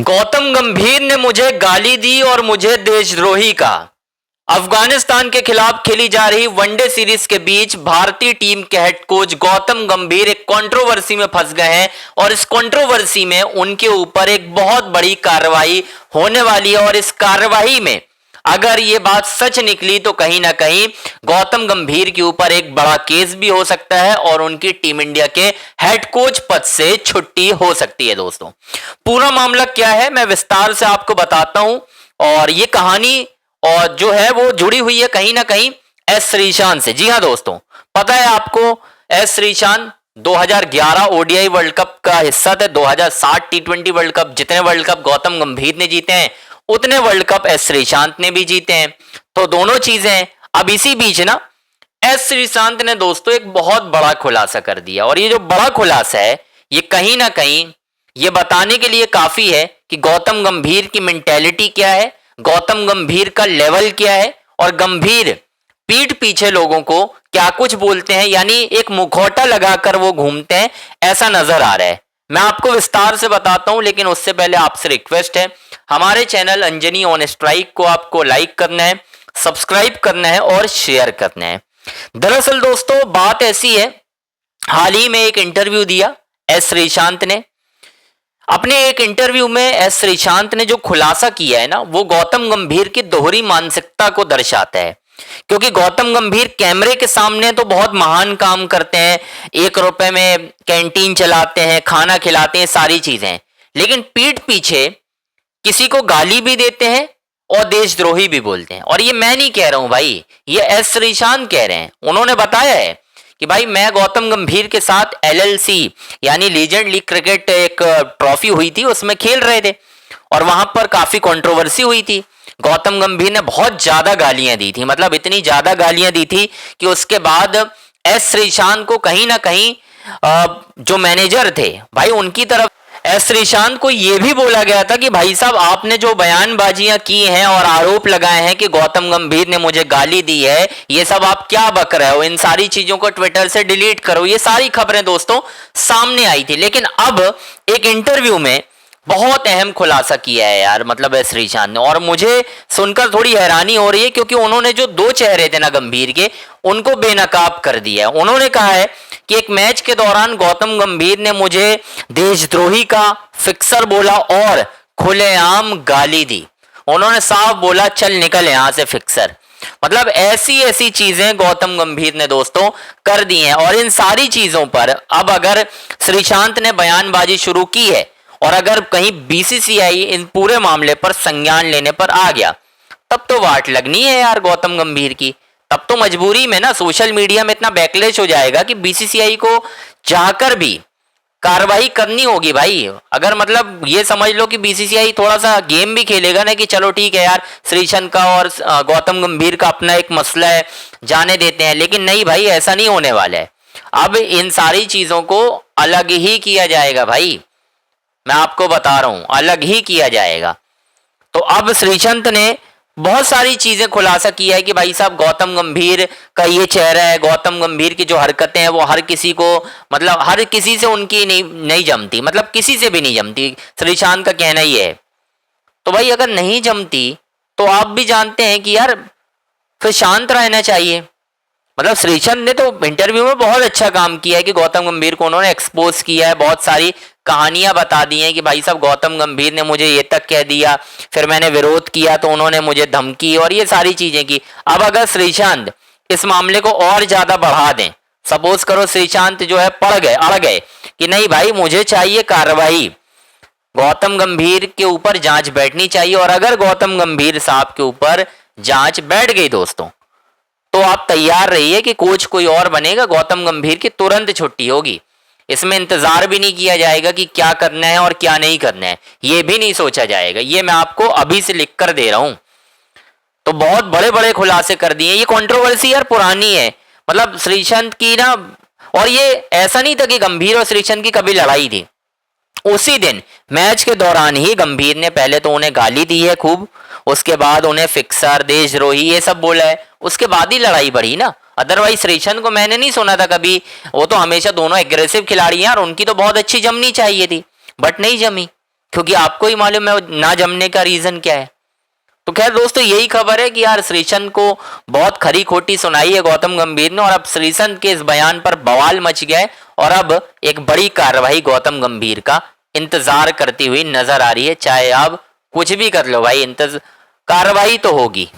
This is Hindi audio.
गौतम गंभीर ने मुझे गाली दी और मुझे देशद्रोही कहा। अफगानिस्तान के खिलाफ खेली जा रही वनडे सीरीज के बीच भारतीय टीम के हेड कोच गौतम गंभीर एक कंट्रोवर्सी में फंस गए हैं और इस कंट्रोवर्सी में उनके ऊपर एक बहुत बड़ी कार्रवाई होने वाली है। और इस कार्रवाई में अगर ये बात सच निकली तो कहीं ना कहीं गौतम गंभीर के ऊपर एक बड़ा केस भी हो सकता है और उनकी टीम इंडिया के हेड कोच पद से छुट्टी हो सकती है। दोस्तों, पूरा मामला क्या है मैं विस्तार से आपको बताता हूं। और ये कहानी और जो है वो जुड़ी हुई है कहीं ना कहीं एस श्रीशांत से। जी हां दोस्तों, पता है आपको S Sreesanth 2011 ODI world cup का हिस्सा थे। 2007 टी20 वर्ल्ड कप, जितने वर्ल्ड कप गौतम गंभीर ने जीते हैं उतने वर्ल्ड कप एस श्रीशांत ने भी जीते हैं। तो दोनों चीजें अब इसी बीच ना एस श्रीशांत ने दोस्तों एक बहुत बड़ा खुलासा कर दिया। और ये जो बड़ा खुलासा है ये कहीं ना कहीं ये बताने के लिए काफी है कि गौतम गंभीर की मेंटेलिटी क्या है, गौतम गंभीर का लेवल क्या है और गंभीर पीठ पीछे लोगों को क्या कुछ बोलते हैं, यानी एक मुखौटा लगाकर वो घूमते हैं, ऐसा नजर आ रहा है। मैं आपको विस्तार से बताता हूं, लेकिन उससे पहले आपसे रिक्वेस्ट है, हमारे चैनल अंजनी ऑन स्ट्राइक को आपको लाइक करना है, सब्सक्राइब करना है और शेयर करना है। दरअसल दोस्तों बात ऐसी है, हाल ही में एक इंटरव्यू दिया एस श्रीशांत ने। अपने एक इंटरव्यू में एस श्रीशांत ने जो खुलासा किया है ना वो गौतम गंभीर की दोहरी मानसिकता को दर्शाता है। क्योंकि गौतम गंभीर कैमरे के सामने तो बहुत महान काम करते हैं, 1 रुपए में कैंटीन चलाते हैं, खाना खिलाते हैं, सारी चीजें, लेकिन पीठ पीछे किसी को गाली भी देते हैं और देशद्रोही भी बोलते हैं। और ये मैं नहीं कह रहा हूं भाई, ये एस श्रीशांत कह रहे हैं। उन्होंने बताया है कि भाई मैं गौतम गंभीर के साथ LLC यानी लीजेंड लीग क्रिकेट एक ट्रॉफी हुई थी उसमें खेल रहे थे और वहां पर काफी कंट्रोवर्सी हुई थी। गौतम गंभीर ने बहुत ज्यादा गालियां दी थी, मतलब इतनी ज्यादा गालियां दी थी कि उसके बाद एस श्रीशांत को कहीं ना कहीं जो मैनेजर थे भाई उनकी तरफ एस श्रीशांत को यह भी बोला गया था कि भाई साहब आपने जो बयानबाजियां की हैं और आरोप लगाए हैं कि गौतम गंभीर ने मुझे गाली दी है, ये सब आप क्या बक रहे हो, इन सारी चीजों को ट्विटर से डिलीट करो। ये सारी खबरें दोस्तों सामने आई थी। लेकिन अब एक इंटरव्यू में बहुत अहम खुलासा किया है यार, मतलब एस श्रीशांत ने, और मुझे सुनकर थोड़ी हैरानी हो रही है क्योंकि उन्होंने जो 2 चेहरे थे ना गंभीर के उनको बेनकाब कर दिया है। उन्होंने कहा है कि एक मैच के दौरान गौतम गंभीर ने मुझे देशद्रोही का फिक्सर बोला और खुलेआम गाली दी। उन्होंने साफ बोला चल निकल यहां से फिक्सर। मतलब ऐसी ऐसी चीजें गौतम गंभीर ने दोस्तों कर दी हैं। और इन सारी चीजों पर अब अगर श्रीशांत ने बयानबाजी शुरू की है और अगर कहीं BCCI इन पूरे मामले पर संज्ञान लेने पर आ गया तब तो वाट लगनी है यार गौतम गंभीर की। तब तो मजबूरी में ना सोशल मीडिया में इतना बैकलैश हो जाएगा कि BCCI को चाहकर भी कार्रवाई करनी होगी भाई। अगर मतलब ये समझ लो कि BCCI थोड़ा सा गेम भी खेलेगा ना कि चलो ठीक है यार श्रीशांत का और गौतम गंभीर का अपना एक मसला है, जाने देते हैं, लेकिन नहीं भाई ऐसा नहीं होने वाला है। अब इन सारी चीजों को अलग ही किया जाएगा भाई, मैं आपको बता रहा हूं अलग ही किया जाएगा। तो अब श्रीशांत ने बहुत सारी चीजें खुलासा किया है कि भाई साहब गौतम गंभीर का ये चेहरा है, गौतम गंभीर की जो हरकतें हैं वो हर किसी को, मतलब हर किसी से उनकी नहीं जमती, मतलब किसी से भी नहीं जमती, श्रीशांत का कहना ही है। तो भाई अगर नहीं जमती तो आप भी जानते हैं कि यार फिर शांत रहना चाहिए। मतलब श्रीशांत ने तो इंटरव्यू में बहुत अच्छा काम किया है कि गौतम गंभीर को उन्होंने एक्सपोज किया है, बहुत सारी कहानियां बता दी हैं कि भाई साहब गौतम गंभीर ने मुझे ये तक कह दिया, फिर मैंने विरोध किया तो उन्होंने मुझे धमकी और ये सारी चीजें की। अब अगर श्रीशांत इस मामले को और ज्यादा बढ़ा दें, सपोज करो श्रीशांत जो है अड़ गए कि नहीं भाई मुझे चाहिए कार्रवाई, गौतम गंभीर के ऊपर जांच बैठनी चाहिए, और अगर गौतम गंभीर साहब के ऊपर जांच बैठ गई दोस्तों तो आप तैयार रहिए कि कोच कोई और बनेगा, गौतम गंभीर की तुरंत छुट्टी होगी। इसमें इंतजार भी नहीं किया जाएगा कि क्या करना है और क्या नहीं करना है, ये भी नहीं सोचा जाएगा। ये मैं आपको अभी से लिख कर दे रहा हूं। तो बहुत बड़े बड़े खुलासे कर दिए। ये कंट्रोवर्सी यार पुरानी है, मतलब श्रीशांत की ना, और ये ऐसा नहीं था कि गंभीर और श्रीशांत की कभी लड़ाई थी। उसी दिन मैच के दौरान ही गंभीर ने पहले तो उन्हें गाली दी है खूब, उसके बाद उन्हें फिक्सर, देशद्रोही ये सब बोला है, उसके बाद ही लड़ाई बढ़ी ना। अदरवाइज श्रीशांत को मैंने नहीं सुना था कभी, वो तो हमेशा दोनों एग्रेसिव खिलाड़ी हैं और उनकी तो बहुत अच्छी जमनी चाहिए थी, बट नहीं जमी। क्योंकि आपको ही मालूम है ना जमने का रीजन क्या है। तो खैर दोस्तों, यही खबर है कि यार श्रीसंत को बहुत खरी खोटी सुनाई है गौतम गंभीर ने, और अब श्रीसंत के इस बयान पर बवाल मच गया है और अब एक बड़ी कार्रवाई गौतम गंभीर का इंतजार करती हुई नजर आ रही है। चाहे आप कुछ भी कर लो भाई, कार्रवाई तो होगी।